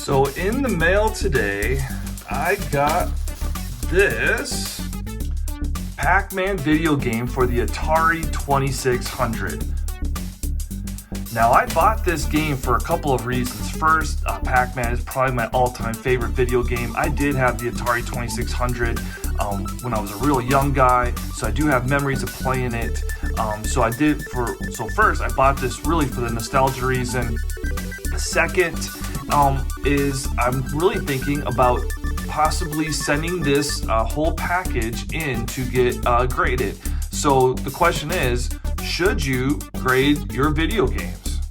So in the mail today, I got this Pac-Man video game for the Atari 2600. Now, I bought this game for a couple of reasons. First, Pac-Man is probably my all-time favorite video game. I did have the Atari 2600 when I was a real young guy, so I do have memories of playing it. So first, I bought this really for the nostalgia reason. The second is I'm really thinking about possibly sending this whole package in to get graded. So the question is, should you grade your video games?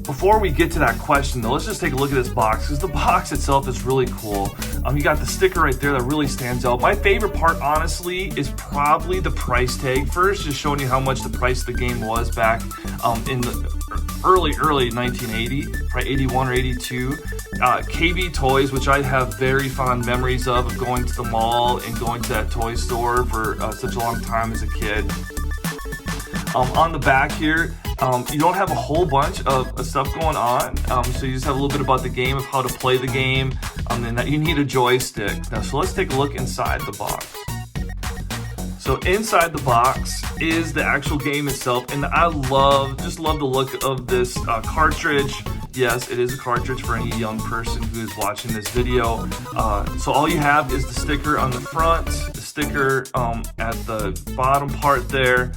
Before we get to that question though, let's just take a look at this box, because the box itself is really cool. You got the sticker right there that really stands out. My favorite part, honestly, is probably the price tag. First, just showing you how much the price of the game was back in the early 1980, probably 81 or 82. KB Toys, which I have very fond memories of going to the mall and going to that toy store for such a long time as a kid. On the back here, you don't have a whole bunch of stuff going on, so you just have a little bit about the game, of how to play the game, and that you need a joystick. Now, so let's take a look inside the box. So inside the box is the actual game itself, and I just love the look of this cartridge. Yes, it is a cartridge for any young person who is watching this video. So all you have is the sticker on the front, the sticker at the bottom part there,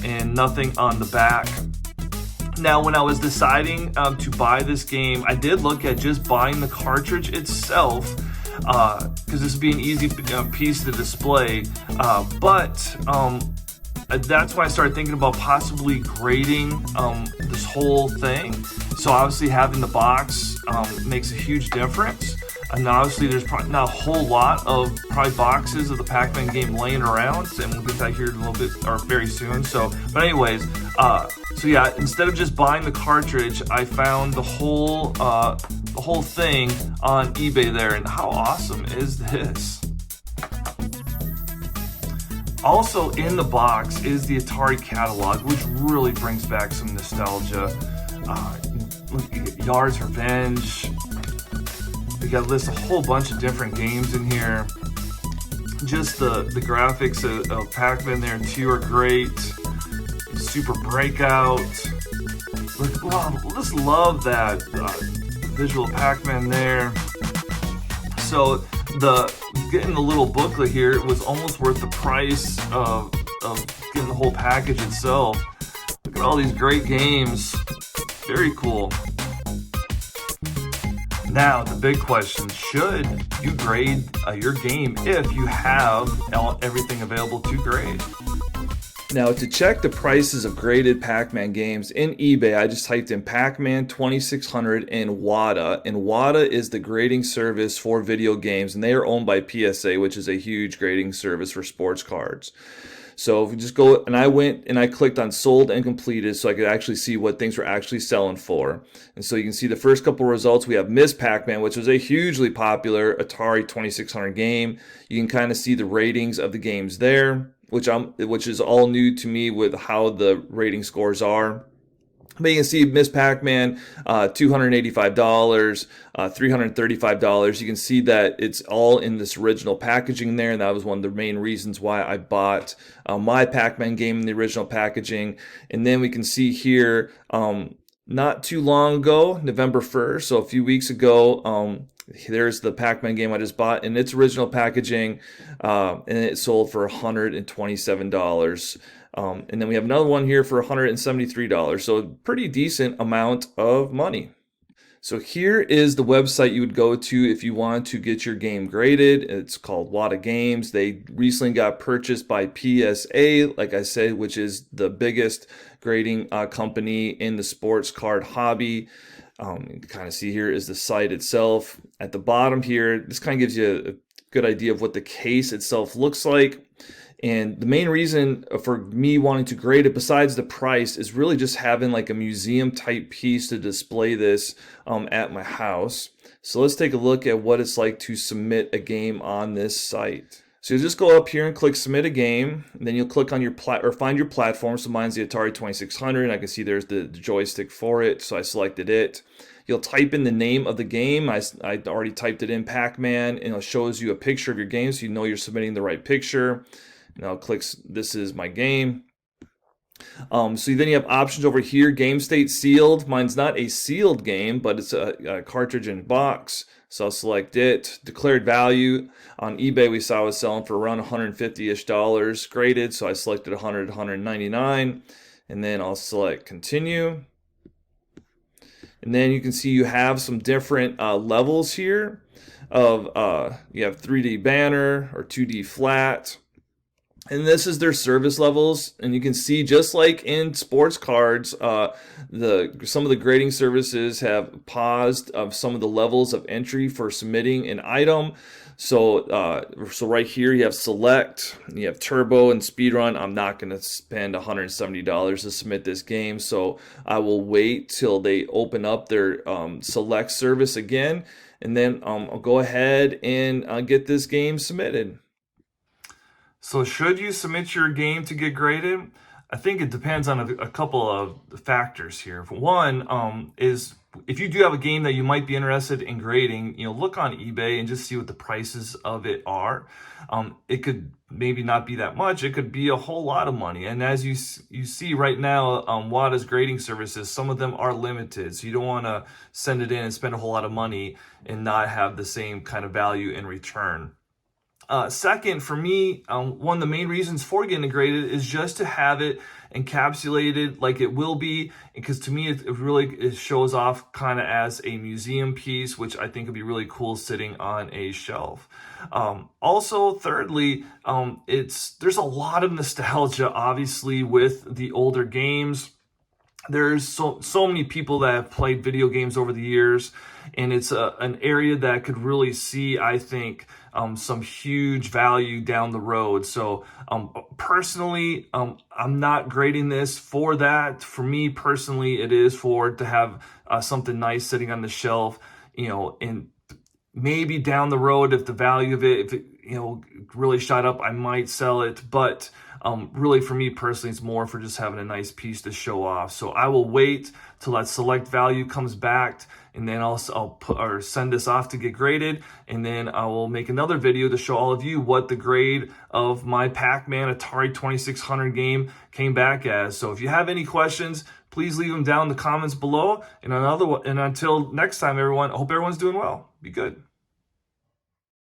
and nothing on the back. Now, when I was deciding to buy this game, I did look at just buying the cartridge itself, because this would be an easy piece to display, but that's why I started thinking about possibly grading this whole thing. So obviously having the box makes a huge difference. And obviously there's probably not a whole lot of boxes of the Pac-Man game laying around, and we'll get that here in a little bit, or very soon. But anyways, so yeah, instead of just buying the cartridge, I found the whole thing on eBay there, and how awesome is this? Also in the box is the Atari Catalog, which really brings back some nostalgia. You get Yard's Revenge. We got lists a whole bunch of different games in here. Just the graphics of Pac-Man there too are great. Super Breakout. Just love that visual Pac-Man there. So getting the little booklet here was almost worth the price of getting the whole package itself. Look at all these great games. Very cool. Now, the big question, should you grade your game if you have everything available to grade? Now, to check the prices of graded Pac-Man games in eBay, I just typed in Pac-Man 2600 and WADA. And WADA is the grading service for video games, and they are owned by PSA, which is a huge grading service for sports cards. So if we just go, and I went and I clicked on sold and completed so I could actually see what things were actually selling for. And so you can see the first couple results. We have Miss Pac-Man, which was a hugely popular Atari 2600 game. You can kind of see the ratings of the games there, which is all new to me with how the rating scores are. But you can see Miss Pac-Man, $285, $335. You can see that it's all in this original packaging there, and that was one of the main reasons why I bought my Pac-Man game in the original packaging. And then we can see here, not too long ago, November 1st, so a few weeks ago, there's the Pac-Man game I just bought in its original packaging, and it sold for $127. And then we have another one here for $173, so a pretty decent amount of money. So here is the website you would go to if you want to get your game graded. It's called WADA Games. They recently got purchased by PSA, like I said, which is the biggest grading company in the sports card hobby. You can kind of see here is the site itself. At the bottom here, this kind of gives you a good idea of what the case itself looks like. And the main reason for me wanting to grade it, besides the price, is really just having like a museum type piece to display this at my house. So let's take a look at what it's like to submit a game on this site. So you just go up here and click submit a game, and then you'll click on your find your platform. So mine's the Atari 2600, and I can see there's the joystick for it, so I selected it. You'll type in the name of the game. I already typed it in, Pac-Man, and it shows you a picture of your game so you know you're submitting the right picture. Now click, this is my game. So then you have options over here, game state sealed. Mine's not a sealed game, but it's a cartridge in box. So I'll select it. Declared value on eBay, we saw it was selling for around $150-ish graded. So I selected 100, 199, and then I'll select continue. And then you can see you have some different levels here of you have 3D banner or 2D flat. And this is their service levels, and you can see just like in sports cards, some of the grading services have paused of some of the levels of entry for submitting an item. So right here you have select, you have turbo and speedrun. I'm not going to spend $170 to submit this game, so I will wait till they open up their select service again, and then I'll go ahead and get this game submitted. So should you submit your game to get graded? I think it depends on a couple of factors here. One is if you do have a game that you might be interested in grading, look on eBay and just see what the prices of it are. It could maybe not be that much. It could be a whole lot of money. And as you see right now, WADA's grading services, some of them are limited. So you don't want to send it in and spend a whole lot of money and not have the same kind of value in return. Second, for me, one of the main reasons for getting it graded is just to have it encapsulated like it will be, because to me it shows off kind of as a museum piece, which I think would be really cool sitting on a shelf. Also, thirdly, there's a lot of nostalgia, obviously, with the older games. There's so many people that have played video games over the years, and it's an area that could really see, I think, some huge value down the road. So personally, I'm not grading this for that. For me personally, it is to have something nice sitting on the shelf, and maybe down the road, if the value of it, if it really shot up, I might sell it. But really, for me personally, it's more for just having a nice piece to show off. So I will wait till that select value comes back, and then I'll send this off to get graded, and then I will make another video to show all of you what the grade of my Pac-Man Atari 2600 game came back as. So if you have any questions, please leave them down in the comments below. And until next time, everyone, I hope everyone's doing well. Be good.